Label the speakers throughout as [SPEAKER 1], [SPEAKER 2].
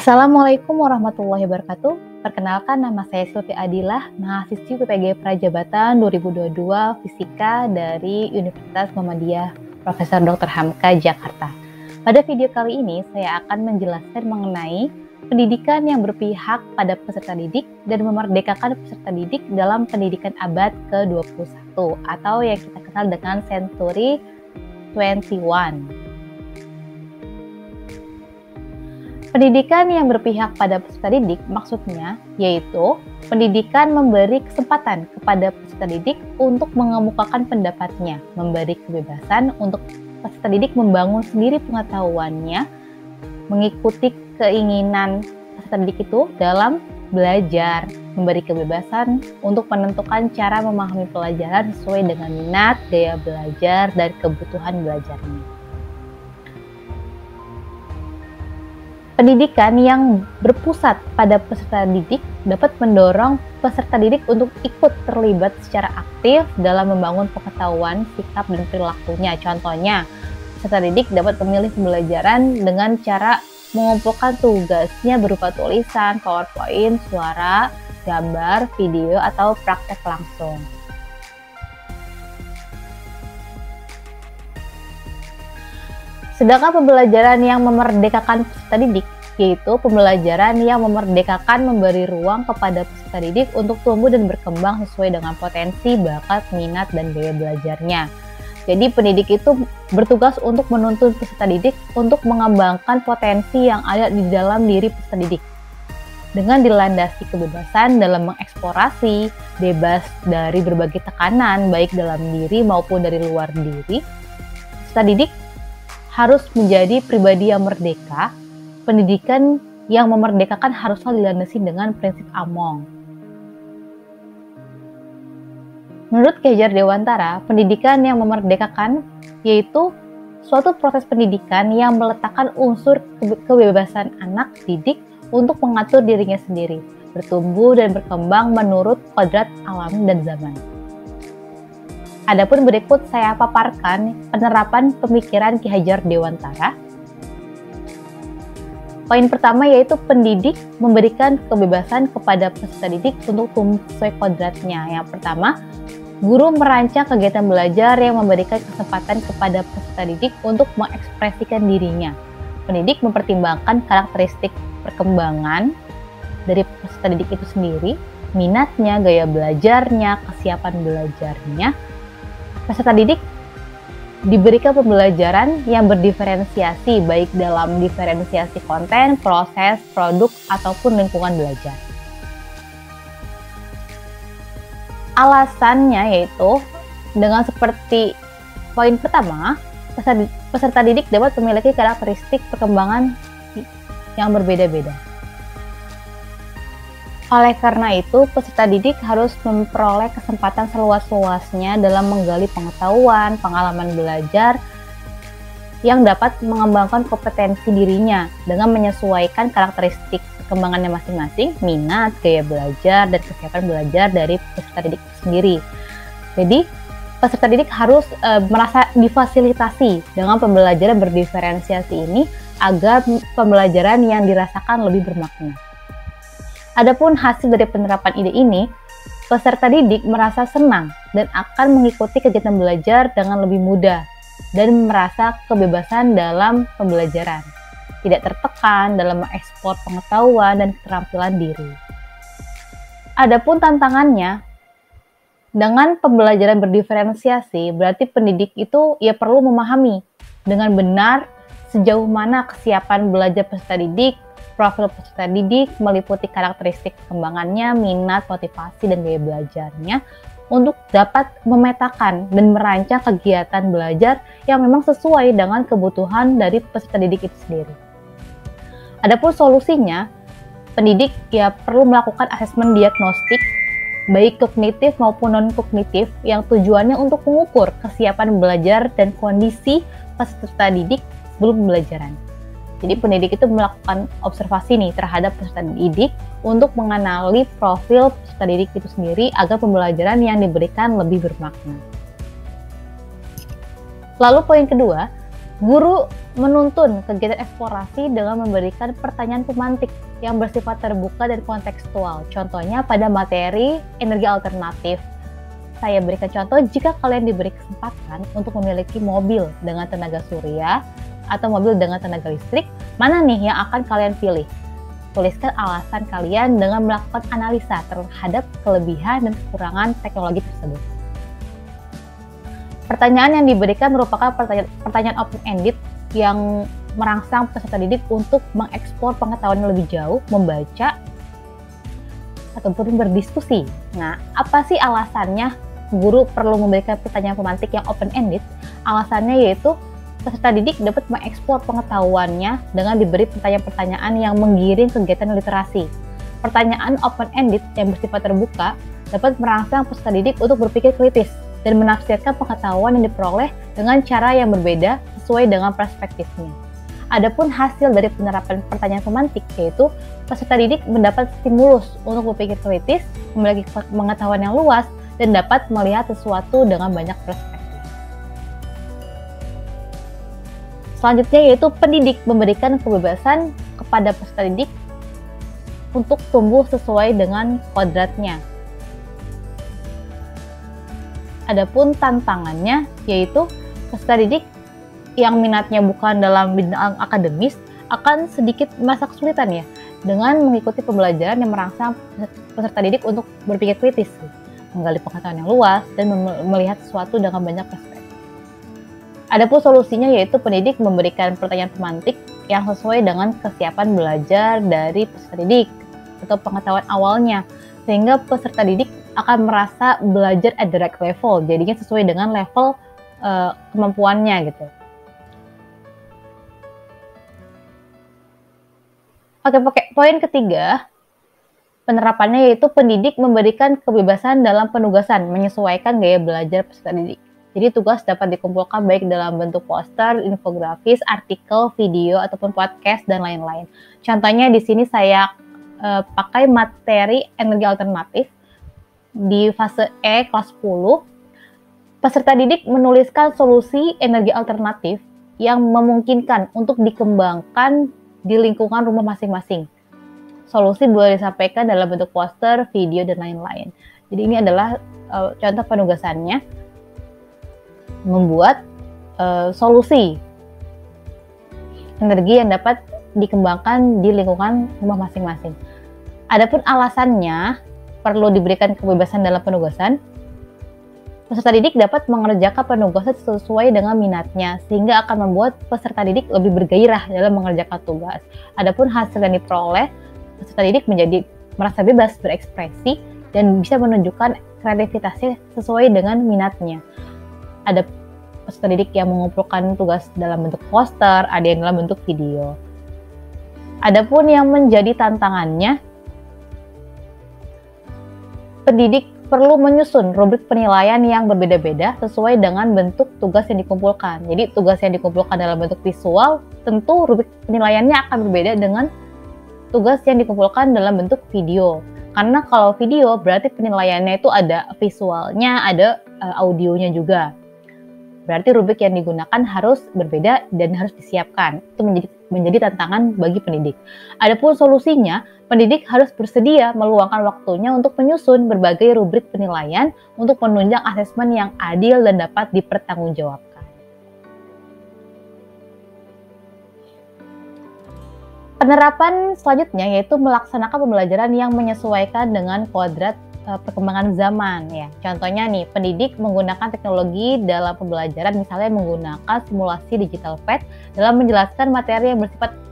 [SPEAKER 1] Assalamualaikum warahmatullahi wabarakatuh. Perkenalkan, nama saya Sulfi Adilah, mahasiswi PPG Prajabatan 2022 Fisika dari Universitas Muhammadiyah Profesor Dr. Hamka, Jakarta. Pada video kali ini, saya akan menjelaskan mengenai pendidikan yang berpihak pada peserta didik dan memerdekakan peserta didik dalam pendidikan abad ke-21 atau yang kita kenal dengan Century 21. Pendidikan yang berpihak pada peserta didik maksudnya yaitu pendidikan memberi kesempatan kepada peserta didik untuk mengemukakan pendapatnya, memberi kebebasan untuk peserta didik membangun sendiri pengetahuannya, mengikuti keinginan peserta didik itu dalam belajar, memberi kebebasan untuk menentukan cara memahami pelajaran sesuai dengan minat, gaya belajar, dan kebutuhan belajarnya. Pendidikan yang berpusat pada peserta didik dapat mendorong peserta didik untuk ikut terlibat secara aktif dalam membangun pengetahuan, sikap, dan perilakunya. Contohnya, peserta didik dapat memilih pembelajaran dengan cara mengumpulkan tugasnya berupa tulisan, PowerPoint, suara, gambar, video, atau praktek langsung. Sedangkan pembelajaran yang memerdekakan peserta didik, yaitu pembelajaran yang memerdekakan memberi ruang kepada peserta didik untuk tumbuh dan berkembang sesuai dengan potensi, bakat, minat, dan gaya belajarnya. Jadi pendidik itu bertugas untuk menuntun peserta didik untuk mengembangkan potensi yang ada di dalam diri peserta didik. Dengan dilandasi kebebasan dalam mengeksplorasi, bebas dari berbagai tekanan baik dalam diri maupun dari luar diri, peserta didik harus menjadi pribadi yang merdeka. Pendidikan yang memerdekakan haruslah dilandasi dengan prinsip Among. Menurut Ki Hajar Dewantara, pendidikan yang memerdekakan yaitu suatu proses pendidikan yang meletakkan unsur kebebasan anak didik untuk mengatur dirinya sendiri, bertumbuh dan berkembang menurut kodrat alam dan zaman. Adapun berikut saya paparkan penerapan pemikiran Ki Hajar Dewantara. Poin pertama yaitu pendidik memberikan kebebasan kepada peserta didik untuk tumbuh sesuai kodratnya. Yang pertama, guru merancang kegiatan belajar yang memberikan kesempatan kepada peserta didik untuk mengekspresikan dirinya. Pendidik mempertimbangkan karakteristik perkembangan dari peserta didik itu sendiri, minatnya, gaya belajarnya, kesiapan belajarnya. Peserta didik diberikan pembelajaran yang berdiferensiasi baik dalam diferensiasi konten, proses, produk, ataupun lingkungan belajar. Alasannya yaitu dengan seperti poin pertama, peserta didik dapat memiliki karakteristik perkembangan yang berbeda-beda. Oleh karena itu, peserta didik harus memperoleh kesempatan seluas-luasnya dalam menggali pengetahuan, pengalaman belajar yang dapat mengembangkan kompetensi dirinya dengan menyesuaikan karakteristik perkembangannya masing-masing, minat, gaya belajar, dan kesiapan belajar dari peserta didik sendiri. Jadi, peserta didik harus merasa difasilitasi dengan pembelajaran berdiferensiasi ini agar pembelajaran yang dirasakan lebih bermakna. Adapun hasil dari penerapan ide ini, peserta didik merasa senang dan akan mengikuti kegiatan belajar dengan lebih mudah dan merasa kebebasan dalam pembelajaran, tidak tertekan dalam mengekspor pengetahuan dan keterampilan diri. Adapun tantangannya, dengan pembelajaran berdiferensiasi, berarti pendidik itu perlu memahami dengan benar sejauh mana kesiapan belajar peserta didik. Profil peserta didik meliputi karakteristik perkembangannya, minat, motivasi, dan gaya belajarnya untuk dapat memetakan dan merancang kegiatan belajar yang memang sesuai dengan kebutuhan dari peserta didik itu sendiri. Adapun solusinya, pendidik perlu melakukan asesmen diagnostik baik kognitif maupun non-kognitif yang tujuannya untuk mengukur kesiapan belajar dan kondisi peserta didik sebelum pembelajaran. Jadi pendidik itu melakukan observasi terhadap peserta didik untuk mengenali profil peserta didik itu sendiri agar pembelajaran yang diberikan lebih bermakna. Lalu poin kedua, Guru menuntun kegiatan eksplorasi dengan memberikan pertanyaan pemantik yang bersifat terbuka dan kontekstual. Contohnya pada materi energi alternatif. Saya berikan contoh, jika kalian diberi kesempatan untuk memiliki mobil dengan tenaga surya atau mobil dengan tenaga listrik, mana nih yang akan kalian pilih? Tuliskan alasan kalian dengan melakukan analisa terhadap kelebihan dan kekurangan teknologi tersebut. Pertanyaan yang diberikan merupakan pertanyaan open-ended yang merangsang peserta didik untuk mengeksplor pengetahuan yang lebih jauh, membaca, ataupun berdiskusi. Nah, apa sih alasannya guru perlu memberikan pertanyaan pemantik yang open-ended? Alasannya yaitu peserta didik dapat mengeksplor pengetahuannya dengan diberi pertanyaan-pertanyaan yang menggiring kegiatan literasi. Pertanyaan open-ended yang bersifat terbuka dapat merangsang peserta didik untuk berpikir kritis dan menafsirkan pengetahuan yang diperoleh dengan cara yang berbeda sesuai dengan perspektifnya. Adapun hasil dari penerapan pertanyaan pemantik yaitu peserta didik mendapat stimulus untuk berpikir kritis, memiliki pengetahuan yang luas, dan dapat melihat sesuatu dengan banyak perspektif. Selanjutnya yaitu pendidik memberikan kebebasan kepada peserta didik untuk tumbuh sesuai dengan kodratnya. Adapun tantangannya yaitu peserta didik yang minatnya bukan dalam bidang akademis akan sedikit merasa kesulitan ya dengan mengikuti pembelajaran yang merangsang peserta didik untuk berpikir kritis, menggali pengetahuan yang luas, dan melihat sesuatu dengan banyak perspektif. Adapun solusinya yaitu pendidik memberikan pertanyaan pemantik yang sesuai dengan kesiapan belajar dari peserta didik atau pengetahuan awalnya, sehingga peserta didik akan merasa belajar at the right level, jadinya sesuai dengan level kemampuannya gitu. Oke, poin ketiga, penerapannya yaitu pendidik memberikan kebebasan dalam penugasan, menyesuaikan gaya belajar peserta didik. Jadi tugas dapat dikumpulkan baik dalam bentuk poster, infografis, artikel, video, ataupun podcast, dan lain-lain. Contohnya di sini saya pakai materi energi alternatif di fase E kelas 10. Peserta didik menuliskan solusi energi alternatif yang memungkinkan untuk dikembangkan di lingkungan rumah masing-masing. Solusi boleh disampaikan dalam bentuk poster, video, dan lain-lain. Jadi ini adalah contoh penugasannya, membuat solusi energi yang dapat dikembangkan di lingkungan rumah masing-masing. Adapun alasannya perlu diberikan kebebasan dalam penugasan, peserta didik dapat mengerjakan penugasan sesuai dengan minatnya, sehingga akan membuat peserta didik lebih bergairah dalam mengerjakan tugas. Adapun hasil yang diperoleh, peserta didik menjadi merasa bebas berekspresi dan bisa menunjukkan kreativitasnya sesuai dengan minatnya. Ada peserta didik yang mengumpulkan tugas dalam bentuk poster, ada yang dalam bentuk video. Adapun yang menjadi tantangannya, pendidik perlu menyusun rubrik penilaian yang berbeda-beda sesuai dengan bentuk tugas yang dikumpulkan. Jadi tugas yang dikumpulkan dalam bentuk visual, tentu rubrik penilaiannya akan berbeda dengan tugas yang dikumpulkan dalam bentuk video. Karena kalau video berarti penilaiannya itu ada visualnya, ada audionya juga. Berarti rubrik yang digunakan harus berbeda dan harus disiapkan. Itu menjadi tantangan bagi pendidik. Adapun solusinya, pendidik harus bersedia meluangkan waktunya untuk menyusun berbagai rubrik penilaian untuk menunjang asesmen yang adil dan dapat dipertanggungjawabkan. Penerapan selanjutnya yaitu melaksanakan pembelajaran yang menyesuaikan dengan kodrat perkembangan zaman ya. Contohnya nih, pendidik menggunakan teknologi dalam pembelajaran, misalnya menggunakan simulasi digital pad dalam menjelaskan materi yang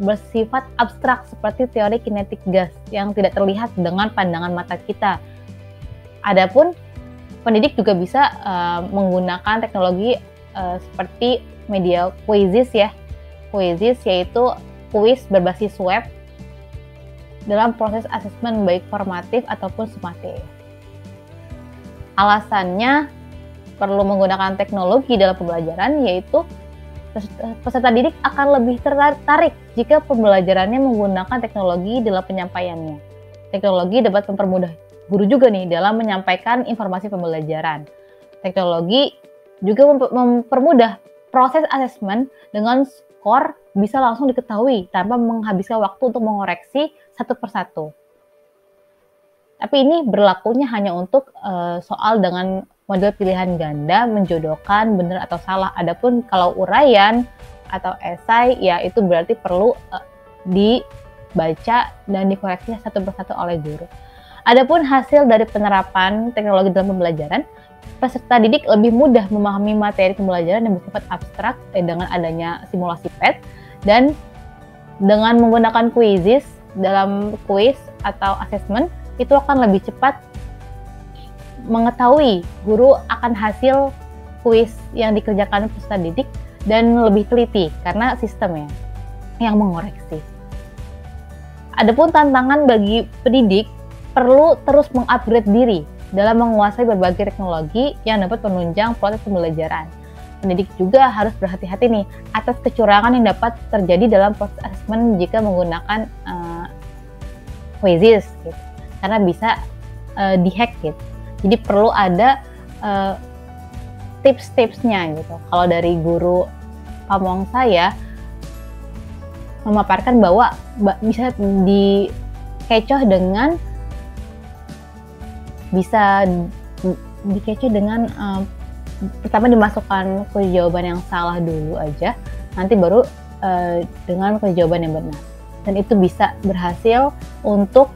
[SPEAKER 1] bersifat abstrak seperti teori kinetik gas yang tidak terlihat dengan pandangan mata kita. Adapun pendidik juga bisa menggunakan teknologi seperti media Quizzes ya. Quizzes yaitu kuis berbasis web dalam proses asesmen baik formatif ataupun sumatif. Alasannya perlu menggunakan teknologi dalam pembelajaran yaitu peserta didik akan lebih tertarik jika pembelajarannya menggunakan teknologi dalam penyampaiannya. Teknologi dapat mempermudah guru juga nih dalam menyampaikan informasi pembelajaran. Teknologi juga mempermudah proses asesmen dengan skor bisa langsung diketahui tanpa menghabiskan waktu untuk mengoreksi satu persatu. Tapi ini berlakunya hanya untuk soal dengan model pilihan ganda, menjodohkan benar atau salah. Adapun kalau uraian atau esai, ya itu berarti perlu dibaca dan dikoreksi satu persatu oleh guru. Adapun hasil dari penerapan teknologi dalam pembelajaran, peserta didik lebih mudah memahami materi pembelajaran yang bersifat abstrak dengan adanya simulasi PET, dan dengan menggunakan quizzes dalam quiz atau assessment itu akan lebih cepat mengetahui guru akan hasil quiz yang dikerjakan peserta didik dan lebih teliti karena sistemnya yang mengoreksi. Adapun tantangan bagi pendidik perlu terus mengupgrade diri dalam menguasai berbagai teknologi yang dapat menunjang proses pembelajaran. Pendidik juga harus berhati-hati nih atas kecurangan yang dapat terjadi dalam proses asesmen jika menggunakan quizzes, gitu. Karena bisa dihack gitu. Jadi perlu ada tips-tipsnya gitu. Kalau dari guru pamong saya memaparkan bahwa bisa dikecoh dengan pertama dimasukkan kunci jawaban yang salah dulu aja, nanti baru dengan kunci jawaban yang benar, dan itu bisa berhasil untuk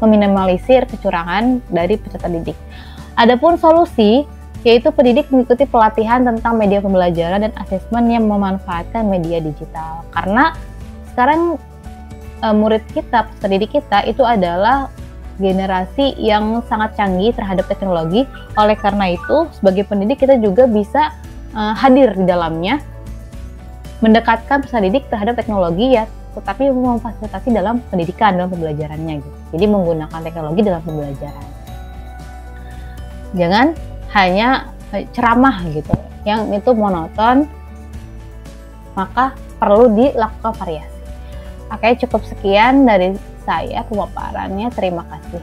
[SPEAKER 1] meminimalisir kecurangan dari peserta didik. Adapun solusi, yaitu pendidik mengikuti pelatihan tentang media pembelajaran dan asesmen yang memanfaatkan media digital, karena sekarang murid kita, peserta didik kita itu adalah generasi yang sangat canggih terhadap teknologi. Oleh karena itu, sebagai pendidik kita juga bisa hadir di dalamnya, mendekatkan peserta didik terhadap teknologi ya, tetapi memfasilitasi dalam pendidikan, dalam pembelajarannya gitu. Jadi menggunakan teknologi dalam pembelajaran. Jangan hanya ceramah gitu, yang itu monoton, maka perlu dilakukan variasi. Oke, cukup sekian dari saya pemaparannya. Terima kasih.